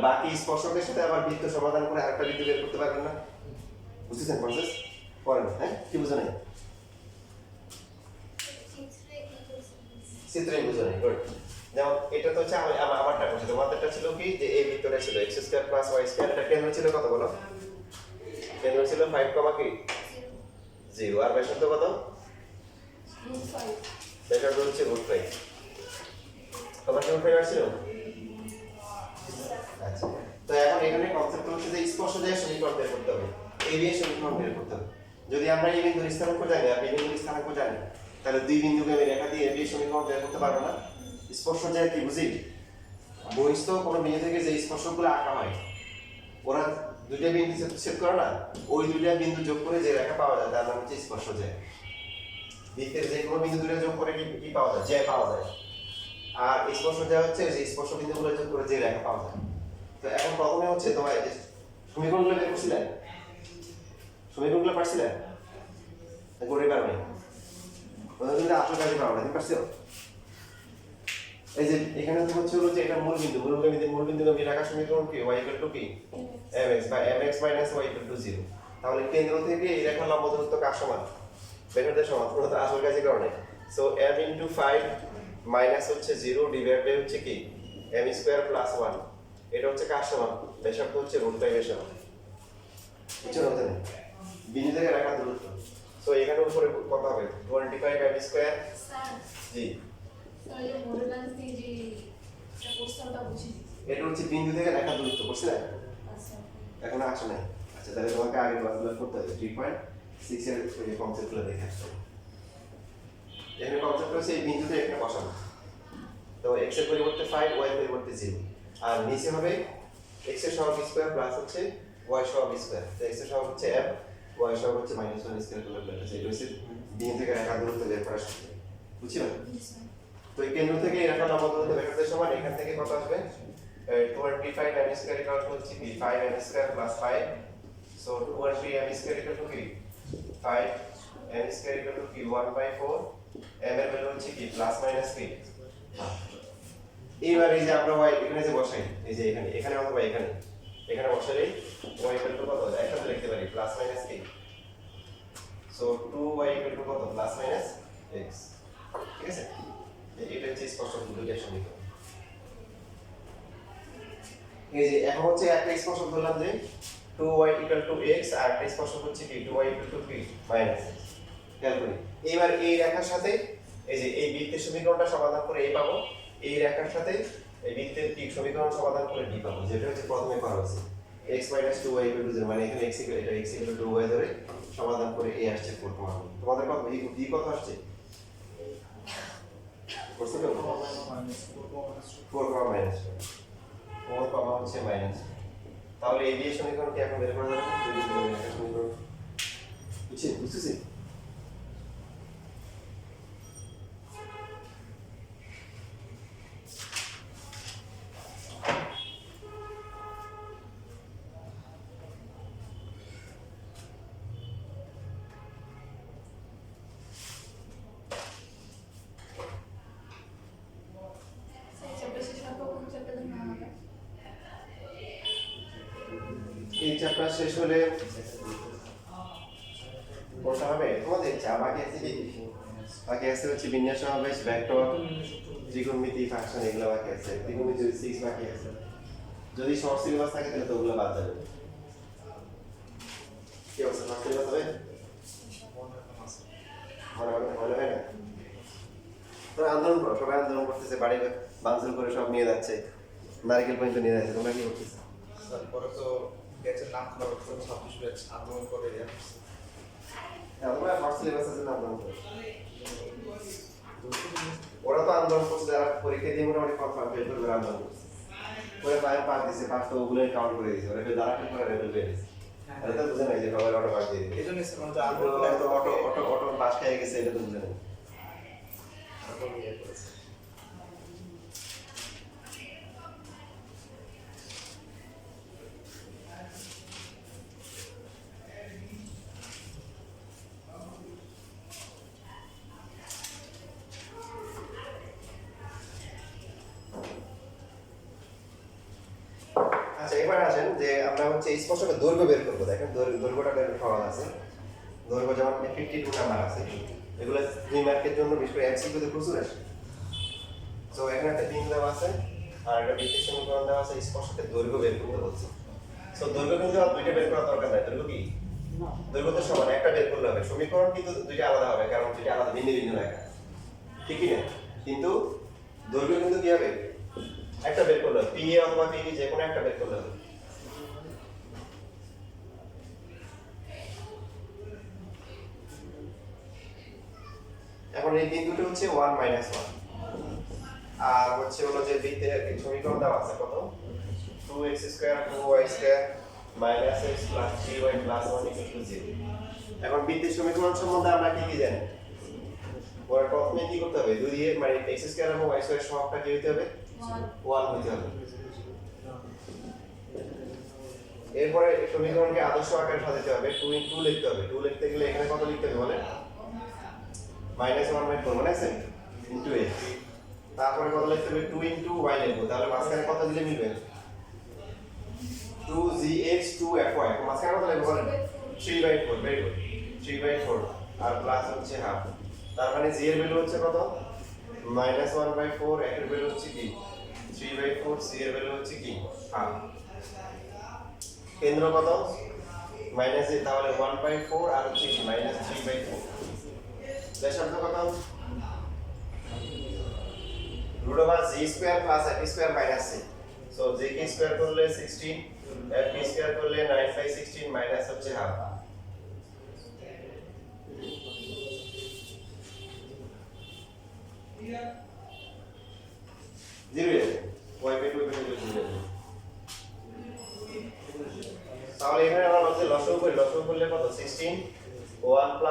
বাকি স্পর্শকের সাথে আবার বৃত্ত সমাধান করে আরেকটা বৃত্ত বের করতে পারবেন না? বুঝতেছেন প্রসেস? করেন, হ্যাঁ? কি বুঝো নাই? চিত্রে বুঝো নাই, গুড। যেমন এটা তো হচ্ছে আমারটা করছে, তোমাদেরটা ছিল কি যে এই বৃত্তটা ছিল x square plus y square, এটা কেন্দ্র ছিল কত বলো? কেন্দ্র ছিল 5, কি 0, আর ব্যাসার্ধ কত? √5। ব্যাসার্ধ হচ্ছে √5। তোমার কি √5 আসছিল? আচ্ছা, তো এখন এখানে কনসেপ্ট হচ্ছে যে স্পর্শ দিয়ে সমীকরণ বের করতে হবে, এই দিয়ে সমীকরণ বের করতে হবে। যদি আমরা এই বিন্দুর স্থানাঙ্ক জানি আর এই বিন্দুর স্থানাঙ্ক জানি, তাহলে দুই বিন্দুকে আমি রেখা দিয়ে এই সমীকরণ বের করতে পারবো না। স্পর্শ যায় কি বুঝি? বহিস্থ কোনো বিন্দু থেকে যে স্পর্শগুলো আঁকা হয়, ওরা দুইটা বিন্দু ছেদ করে না, ওই দুইটা বিন্দু যোগ করে যে রেখা পাওয়া যায় তার নাম হচ্ছে স্পর্শ যায়। বৃত্তের যে কোনো বিন্দু দুটো যোগ করে কি পাওয়া যায়? জ্যা পাওয়া যায়। আর স্পর্শ যায় হচ্ছে যে স্পর্শ বিন্দুগুলো যোগ করে যে রেখা পাওয়া যায়। তো এখন প্রথমে হচ্ছে তোমার সমীকরণগুলো বের করছিলে, সমীকরণগুলো পারছিলে করে পারবে ওদের কিন্তু আসল কাজে পারবে না, পারছো? এই যে এখানে তো হচ্ছে হলো যে এটা মূল বিন্দু, মূল বিন্দু আমি রাখা সমীকরণ কি y কি mx বা mx y 0। তাহলে কেন্দ্র থেকে এই রেখার লম্ব দূরত্ব কার সমান? ব্যাসার্ধের সমান। পুরো তো আসল কাজে কারণে সো m * 5 মাইনাস হচ্ছে 0 ডিভাইড বাই হচ্ছে কি m স্কয়ার প্লাস 1, এটা হচ্ছে কার সমান? ব্যাসার্ধ হচ্ছে √5 এর সমান। বুঝছো না? বিন্দু থেকে রেখা দূরত্ব। সো এখানে উপরে কত হবে? 25 m স্কয়ার। জি এটা হচ্ছে বিন্দু থেকে রেখা দূরত্ব, বুঝলে? এখন আসে নাই। আচ্ছা, তাহলে তোমাকে আগে ক্লাসগুলো করতে হবে। 3.6 এর এই কনসেপ্টগুলো দেখে আসতে হবে। এখানে কনসেপ্ট হচ্ছে এই বিন্দুতে একটা বসানো, তো x এর পরিবর্তে 5, y এর পরিবর্তে 0, আর নিচে হবে x এর সহগ স্কয়ার প্লাস হচ্ছে y সহগ স্কয়ার। তো x এর সহগ হচ্ছে f, y এর সহগ হচ্ছে -1 স্কয়ার করলে প্লাস এটা হচ্ছে বিন্দু থেকে রেখা দূরত্ব বের করার সূত্র। বুঝছো? তো এই কেন্দ্র থেকে এই রেখার লম্ব দূরত্ব বের করতে সমান এখান থেকে কত আসবে? 25 m স্কয়ার ইকুয়াল টু হচ্ছে কি 5 m square plus 5, so 20 m square equal to কি 5 m স্কয়ার ইকুয়াল টু কি 1/4, m এর ভ্যালু হচ্ছে কি প্লাস মাইনাস কি। এইবার এই যে আমরা y এখানে যে বসাই, এই যে এখানে অথবা এখানে বসালেই y ইকুয়াল টু কত একসাথে লিখতে পারি প্লাস মাইনাস কি, সো 2y ইকুয়াল টু কত প্লাস মাইনাস x। ঠিক আছে, এটা হচ্ছে স্পষ্ট দুইটা সমীকরণ। এই যে এখন হচ্ছে একটা স্পর্শক ধরলাম যে 2y = x আর একটা স্পর্শক হচ্ছে কি 2y = কি -x। খেয়াল করি এবার এই রেখার সাথে এই যে এই বৃত্তের সমীকরণটা সমাধান করে a পাবো, এই রেখার সাথে এই বৃত্তের ঠিক সমীকরণ সমাধান করে b পাবো, যেটা হচ্ছে প্রথমে করা হয়েছে x - 2y = 0, মানে এখানে x = 2y ধরে সমাধান করে a আসছে 4, তোমাদের কত b কত আসছে? 4 হচ্ছে মাইনাস। তাহলে এই দিয়ে সমীকরণ কি এখন বের করা যাবে? যদি একটা সমীকরণ বুঝছিস? এই চ্যাপ্টার শেষ হলে কোনটা হবে তোমাদের ইচ্ছা। বাকি আছে হচ্ছে বিন্যাস সমাবেশ, ভেক্টর, ত্রিকোণমিতি, ফাংশন, এগুলো বাকি আছে। ত্রিকোণমিতি 6 বাকি আছে। যদি শর্ট সিলেবাস থাকে তাহলে তো ওগুলো বাদ যাবে। কি অবস্থা, শর্ট সিলেবাস হবে? মনে হয় না। তো আন্দোলন করো, সবাই আন্দোলন করতেছে, বাড়ি ভাঙচুর করে সব নিয়ে যাচ্ছে, নারকেল পর্যন্ত নিয়ে যাচ্ছে। তোমরা কি করতেছো? তারপরে তো ব্যাচের নাম খারাপ করতে 26 ব্যাচ আন্দোলন করে আমরা শর্ট সিলেবাস আছে না আন্দোলন করে। ওরা তো আন্দোলন করছে, যারা পরীক্ষা দিয়ে মোটামুটি কনফার্ম ফেল করবে আন্দোলন করছে। ওরা পাস দিছে, পাস তো ওগুলোই কাউন্ট করে দিয়েছে, ওরা যারা ফেল করে রেবেল পেয়ে দিয়েছে। এটা তো বুঝে নাই যে সবাই অটো পাস দিয়ে দিবে। এই জন্য অটো পাস খেয়ে গেছে, এটা তো বুঝে নাই। আচ্ছা এবার আসেন যে আমরা হচ্ছে এই স্পর্শকের দৈর্ঘ্য বের করবো। দেখেন দৈর্ঘ্যটা বের সহজ আছে। দৈর্ঘ্য যেমন 52 নাম্বার আছে, এগুলো 2 মার্কের জন্য বিশেষ করে এমসিকিউতে প্রচুর আসে। তো এখানে একটা বিন্দু দেওয়া আছে আর একটা বৃত্তের সমীকরণ দেওয়া আছে, স্পর্শকের দৈর্ঘ্য বের করতে বলছে। সো দৈর্ঘ্য কিন্তু আর দুইটা বের করার দরকার নাই। দৈর্ঘ্য কি? দৈর্ঘ্য তো সমান, একটা বের করলে হবে। সমীকরণ কিন্তু দুইটা আলাদা হবে, কারণ দুইটা আলাদা ভিন্ন ভিন্ন লেখা, ঠিকই না? কিন্তু দৈর্ঘ্য কিন্তু কি হবে? একটা বের করলে হবে, পি এ অথবা পি বি যে কোনো একটা বের করলে হবে। এখন এই বিন্দুটা হচ্ছে 1 1 আর হচ্ছে হলো যে বৃত্তের সমীকরণ দেওয়া আছে কত? 2x square 2y square minus x plus 3y plus 1 = 0। এখন বৃত্তের সমীকরণ সম্বন্ধে আমরা কি কি জানি? পরে প্রথমে কি করতে হবে? 2 দিয়ে মানে x স্কয়ার এবং y স্কয়ার সহগটা কি হতে হবে? 1 হতে হবে। এরপরে সমীকরণকে আদর্শ আকারে সাজাতে হবে, 2 * 2 লিখতে হবে। 2 লিখতে গেলে এখানে কত লিখতে হবে বলেন? -1/4 মনে আছে? Into x। তারপরে কত লিখতে হবে? 2 * y লিখব। তাহলে মাঝখানে কত দিলে মিলবে? 2gx 2fy। মাঝখানে কত লিখব বলেন? 3/4। ভেরি গুড, 3/4 আর প্লাস হচ্ছে হাফ। তার মানে g এর ভ্যালু হচ্ছে কত? -1/4, f এর ভ্যালু হচ্ছে কি? 3/4, c এর ভ্যালু হচ্ছে কি? হাফ। কেন্দ্র কত? মাইনাস এ, তাহলে 1/4 আর হচ্ছে কি -3/4। ব্যাসার্ধ কত? √g² + f² - c। So j কে স্কয়ার করলে 16, f কে স্কয়ার করলে 9/16 মাইনাস হচ্ছে হাফ। জিরো যাবে, y বাই 2 এর ভ্যালু জিরো যাবে। তাহলে এখানে আমরা বলতে লসাগু করি, লসাগু করলে কত? 16 1 +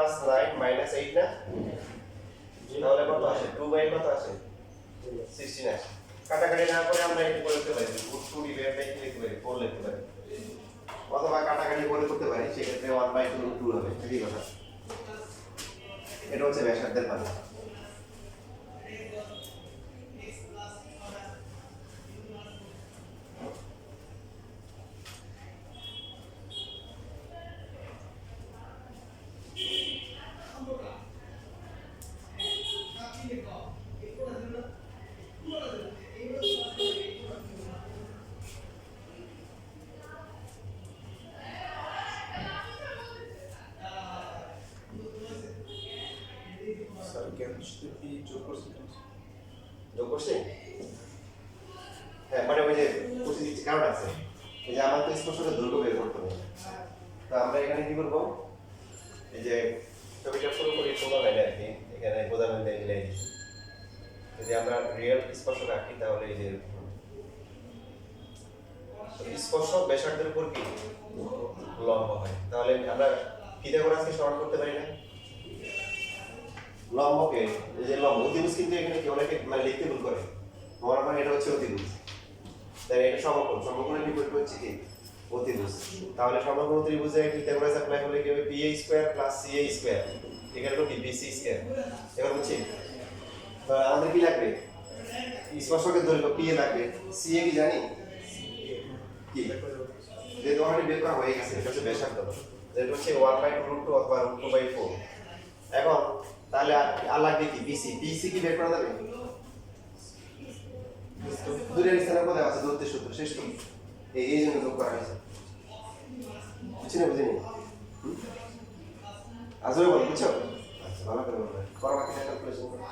9 - 8 না? তাহলে কত আসে? 2 বাই কত আসে? 16 আসে। কাটাকাটি না করে আমরা এটা করে লিখতে পারি, √2 ডিভাইড বাই 3 লিখতে পারি, 4 লিখতে পারি। অথবা কাটাকাটি করে করতে পারি, সেক্ষেত্রে 1/2 √2 হবে। ঠিক কথা। এটা হচ্ছে ব্যাসার্ধের মান। স্যার জ্ঞান কি যোগ করছেন? যোগ করছি? হ্যাঁ, মানে ওই যে বুঝে দিচ্ছি, কারণ আছে। এই যে আমার তো স্পর্শকের দৈর্ঘ্য বের করতে হবে। তো আমরা এখানে কি করব? এই যে ছবিটা শুরু করি সোজা লাইনে আর কি, এখানে বোঝানো দিয়ে মিলাই দিচ্ছি। যদি আমরা রিয়েল স্পর্শক আঁকি তাহলে এই যে স্পর্শক ব্যাসার্ধের উপর কি লম্ব হয়, তাহলে আমরা পিথাগোরাসকে সমান করতে পারি না? লম্বকে, এই যে লম্ব অতিভুজ, কিন্তু এখানে কি অনেকে মানে লিখতে ভুল করে, মনে হয় এটা হচ্ছে অতিভুজ, তাই এটা সমকোণ। সমকোণের বিপরীত হচ্ছে কি? অতিভুজ। তাহলে সমকোণ ত্রিভুজে পিথাগোরাস অ্যাপ্লাই করলে কি হবে? pa² + ca² এখানে কি bc²। এবার বুঝছি? তো আমাদের কি লাগবে? স্পর্শকের দৈর্ঘ্য pa লাগবে, ca কি জানি কি? যেহেতু অলরেডি বের করা হয়ে গেছে, এটা হচ্ছে ব্যাসার্ধ, যেটা হচ্ছে 1/2 অথবা √2/4। এখন তাহলে আর লাগবে কি? bc কি বের করা যাবে? দূরের স্থানে কোথায় আছে? দূরত্বের সূত্র, শেষ তো। এই জন্য যোগ করা হয়েছে। বুঝছি না? বুঝিনি? আজরে বল, বুঝছো? আচ্ছা, ভালো করে বলবে। করো বাকি ক্যালকুলেশন করো।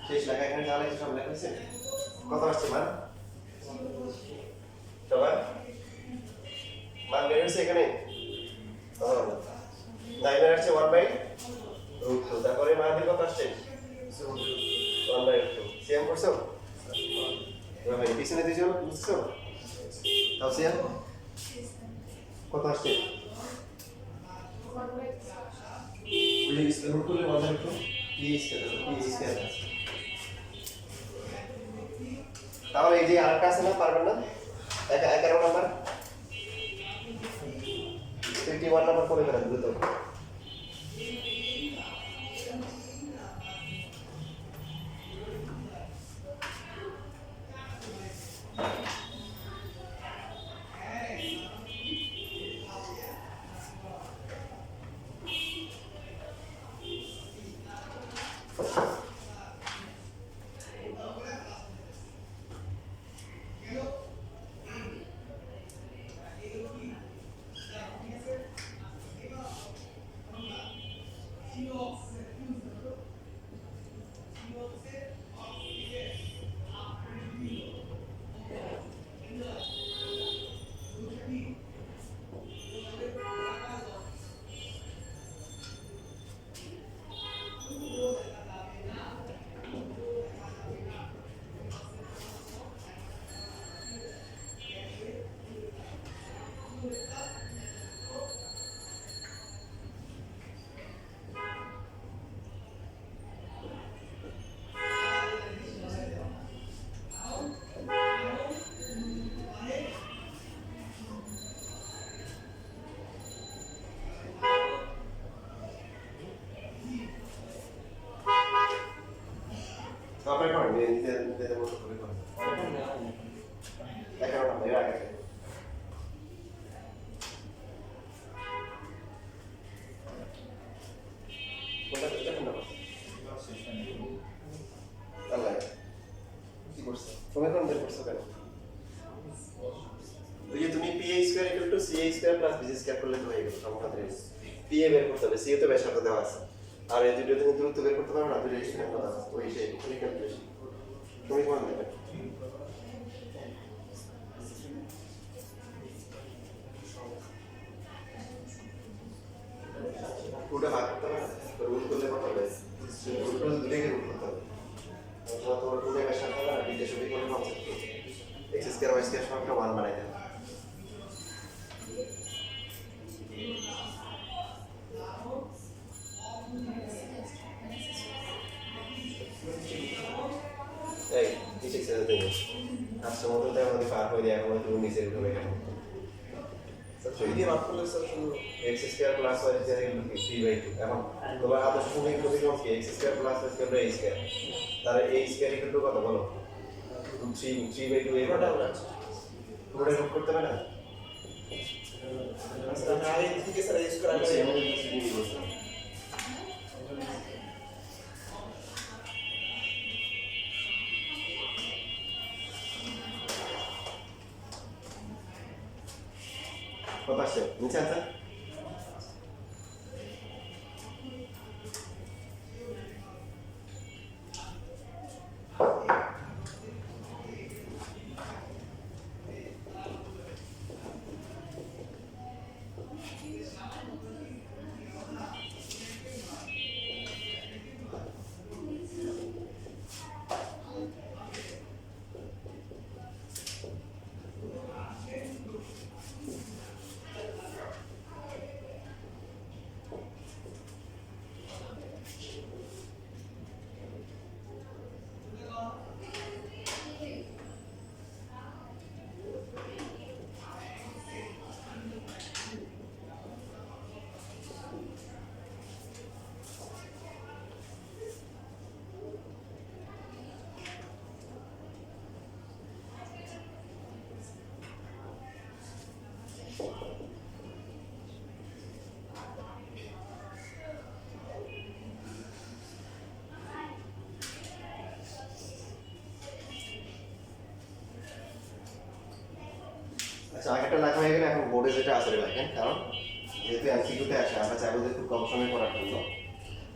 শেষ লেখা এখানে যা লেখা সব লেখা হয়েছে কত আসছে মান সবার মান বের হয়েছে এখানে নাইনের আসছে 1/√2 তারপরে মান কত আসছে 1/√2 সিএম করছো ভাই পিছনে দুইজন বুঝছো তাও সিএম কত আসছে প্লিজ রুট করলে 1/2 প্লিজ তাহলে এই যে আরেকটা আছে না পারবেন না 11 নাম্বার 51 নাম্বার করে ফেলেন দ্রুত আপনার কোন দিতে মতো করে কোন 11 নাম্বার এর আগে কোনটা নাম্বার আল্লাহ কি করছো তুমি কোন বের করছো কেন ওই যে তুমি PA square = CA square + BC square করলে তো হয়ে গেল সমাধান PA বের করতে হবে CA তো ব্যাসার্ধ দেওয়া আছে আর এই দুটো তুমি দূরত্ব বের করতে পারো না দুটো এখানে কথা আছে ওই সেই এখানে ক্যালকুলেশন তুমি কোন দেবে পুরোটা ভাগ করতে হবে রুট করলে কত হবে রুট করলে দুটোকে রুট করতে হবে তোমার পুরো ব্যাসার্ধ না বিতে সবই কোন concept x square y square সমান 1 বানাই দেন এই নিচে ছেড়ে দেবো আচ্ছা মধ্যে আমাদের পার হয়ে যায় এখন তুমি নিচে উঠবে কেন এই দিয়ে ভাগ করলে স্যার শুধু x square plus y square = 3/2 এখন তোমার আদর্শ সমীকরণ কি x square plus y square a square তাহলে a স্কয়ার = কত বলো 3/2 এর কত আছে পুরোটা রুট করতে পারে না আচ্ছা আমি আগে থেকে স্যার ইউজ করা আচ্ছা আছে এমন কিছু জিনিস বলছো কত আসছে নিচে আছে আচ্ছা আগেটা লেখা হয়ে গেলে এখন বোর্ডে যেটা আসলে লেখেন কারণ যেহেতু এমসিকিউতে আসে আমরা চাইবো যে খুব কম সময় করার জন্য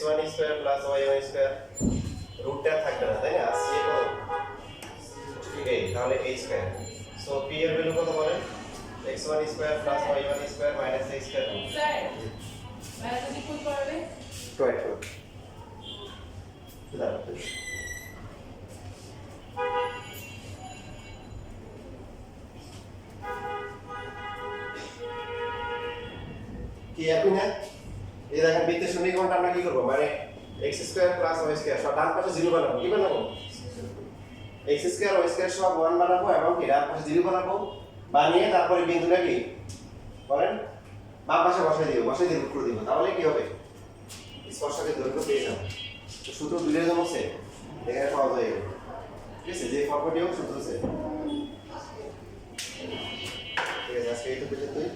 x1 square plus y1 square রুটটা থাকবে না তাই না c এর কত a তাহলে a স্কয়ার সো p এর ভ্যালু কত বলেন x1 square plus y1 square minus a square sir math যদি ফুল করবে টয়েট করো দাঁড়াও কি একই না এই দেখেন বৃত্তের সমীকরণটা আমরা কি করব মানে x square plus y square সব ডান পাশে 0 বানাবো কি বানাবো x স্কয়ার y স্কয়ার সব 1 বানাবো এবং কি ডান পাশে 0 বানাবো বানিয়ে তারপরে বিন্দুটা কি বলেন বাম পাশে বসাই দিয়ে রুট করে দিব তাহলে কি হবে স্পর্শকের দৈর্ঘ্য পেয়ে যাবো তো সূত্র দুইয়ের জন্য সেম এখানে সহজ হয়ে গেল ঠিক আছে যে ফর্মুলাটি হোক সূত্র সেম ঠিক আছে আজকে এইটুকু পর্যন্তই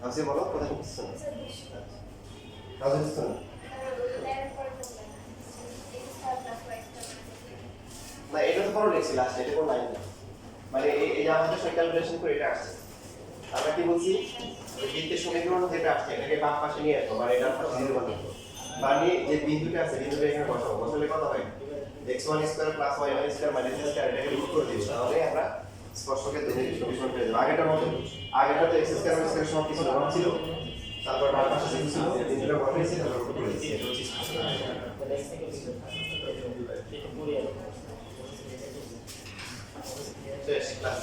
আপনি বলো কোথায় লিখছেন কাজ লিখছেন না এটা তো পরে লিখছি লাস্ট এটা কোন লাইন না মানে এই যে আমাদের সব ক্যালকুলেশন করে এটা আসছে আমরা কি বলছি ওই বৃত্তের সমীকরণ যেটা আসছে এটাকে বাম পাশে নিয়ে আসবো মানে এটা পাশে 0 বানাবো বানিয়ে যে বিন্দুটা আছে বিন্দুটা এখানে বসাবো বসালে কত হয় x1 square plus y1 square minus a square এটাকে রুট করে দিব তাহলে আমরা স্পর্শকের দৈর্ঘ্যের সমীকরণ পেয়ে যাবো আগেটা তো x স্কয়ার y স্কয়ার সমান কিছু না ছিল তারপর ডান পাশে যেটা ছিল বিন্দুটা বসাইছি তারপর রুট করে দিয়েছি এটা হচ্ছে স্পর্শক শেষ ক্লাস